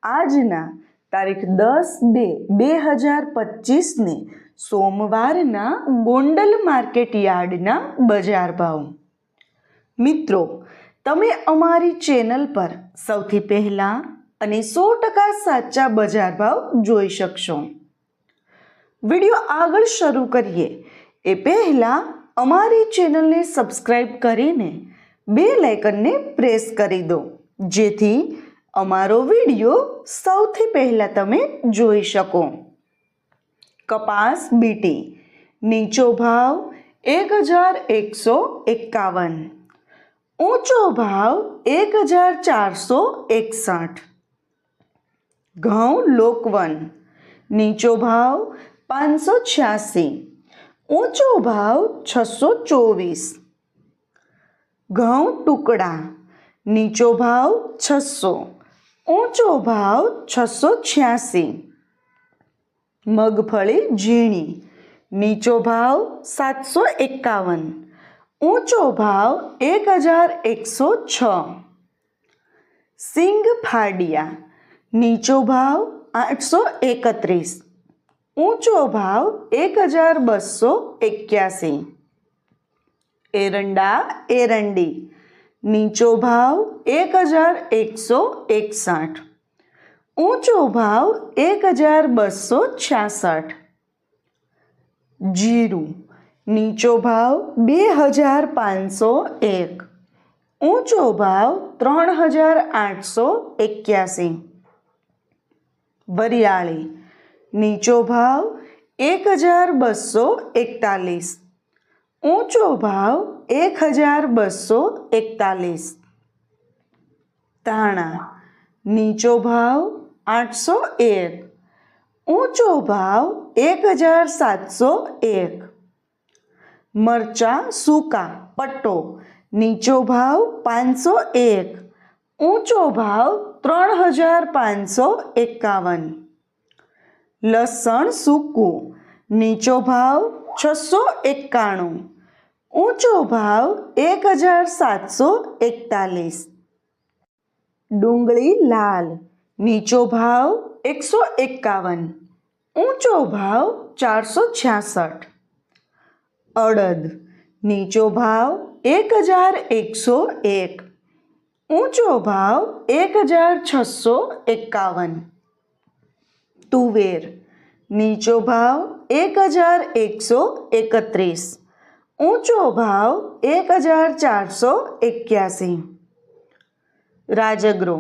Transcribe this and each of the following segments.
આજના તારીખ 10/2/2025ને સોમવારના ગોંડલ માર્કેટ યાર્ડના બજાર ભાવ. મિત્રો, તમે અમારી ચેનલ પર સૌથી પહેલાં અને 100% સાચા બજાર ભાવ જોઈ શકશો. વિડીયો આગળ શરૂ કરીએ એ પહેલાં અમારી ચેનલને સબસ્ક્રાઈબ કરીને બેલ આઇકનને પ્રેસ કરી દો, જેથી અમારો વિડીયો સૌથી પહેલાં તમે જોઈ શકો. કપાસ બીટી નીચો ભાવ 1151, ઊંચો ભાવ 1461. ઘઉં લોકવન નીચો ભાવ 586, ઊંચો ભાવ 624. ઘઉં ટુકડા નીચો ભાવ 600, ઊંચો ભાવ 686. મગફળી ઝીણી નીચો ભાવ 751, ઊંચો ભાવ 1106. સિંગ ફાડિયા નીચો ભાવ 831, ઊંચો ભાવ 1281. એરંડા એરંડી નીચો ભાવ 1161, ઊંચો ભાવ 1266. જીરું નીચો ભાવ 2501, ઊંચો ભાવ 3881. વરિયાળી નીચો ભાવ 1241, ઊંચો ભાવ 1241. ધાણા નીચો ભાવ 801, ઊંચો ભાવ 1701. મરચાં સૂકા પટ્ટો નીચો ભાવ 501, ઊંચો ભાવ 3551. લસણ સૂકું નીચો ભાવ 691, ઊંચો ભાવ 1741. ડુંગળી લાલ નીચો ભાવ 151, ઊંચો ભાવ 466. અડદ નીચો ભાવ 1101, ઊંચો ભાવ 1651. તુવેર નીચો ભાવ 1131, ઊંચો ભાવ 1481. રાજગરો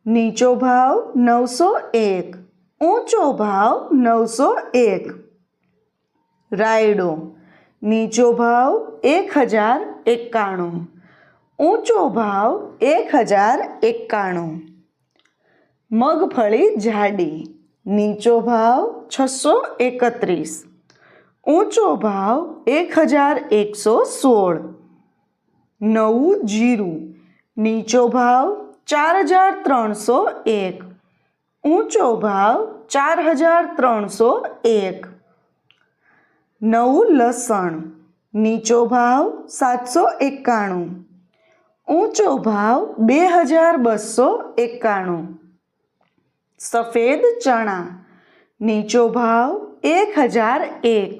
નીચો ભાવ 901, ઊંચો ભાવ 901. રાયડો નીચો ભાવ 1091, ઊંચો ભાવ 1091. મગફળી જાડી નીચો ભાવ 631, ઊંચો ભાવ 1116. નવું જીરું નીચો ભાવ 4301, ઊંચો ભાવ 4301. નવું લસણ નીચો ભાવ 791, ઊંચો ભાવ 2291. સફેદ ચણા નીચો ભાવ 1001,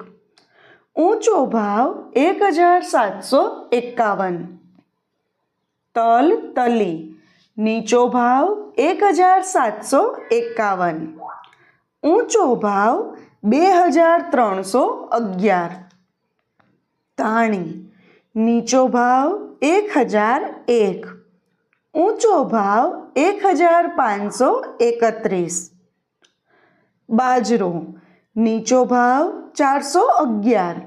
ઊંચો ભાવ 1751. તલ તલી નીચો ભાવ 1751, ઊંચો ભાવ 2311. ધાણી નીચો ભાવ 1001, ઊંચો ભાવ 1531. બાજરો નીચો ભાવ 411,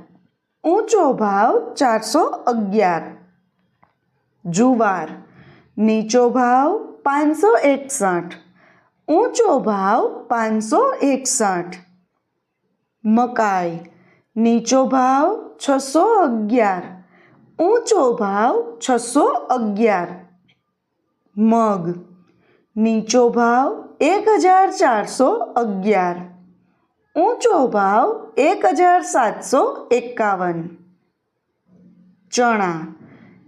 ઊંચો ભાવ 411. જુવાર નીચો ભાવ 561, ઊંચો ભાવ 561. મકાઈ નીચો ભાવ 611, ઊંચો ભાવ 611. મગ નીચો ભાવ 1411, ઊંચો ભાવ 1751. ચણા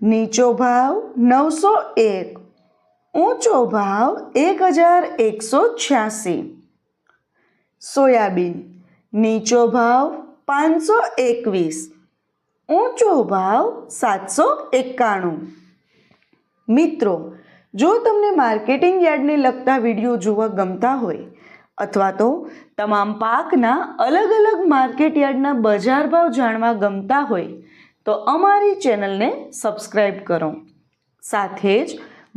નીચો ભાવ 901, ઊંચો ભાવ 1186. સોયાબીન નીચો ભાવ 521. ઊંચો ભાવ 791. મિત્રો, જો તમને માર્કેટિંગ યાર્ડને લગતા વિડીયો જોવા ગમતા હોય અથવા તો તમામ પાકના અલગ અલગ માર્કેટ યાર્ડના બજાર ભાવ જાણવા ગમતા હોય તો અમારી ચેનલને સબસ્ક્રાઈબ કરો. સાથે જ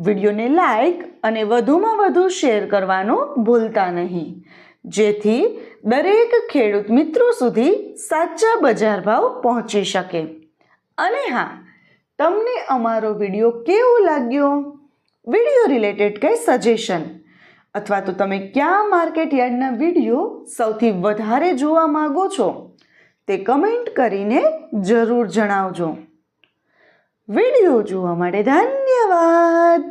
વિડીયોને લાઈક અને વધુમાં વધુ શેર કરવાનું ભૂલતા નહીં, જેથી દરેક ખેડૂત મિત્રો સુધી સાચા બજાર ભાવ પહોંચી શકે. અને હા, તમને અમારો વિડીયો કેવો લાગ્યો? વિડીયો રિલેટેડ કંઈ સજેશન અથવા તો તમે કયા માર્કેટ યાર્ડના વિડીયો સૌથી વધારે જોવા માંગો છો તે કમેન્ટ કરીને જરૂર જણાવજો. વિડીયો જોવા માટે ધન્યવાદ.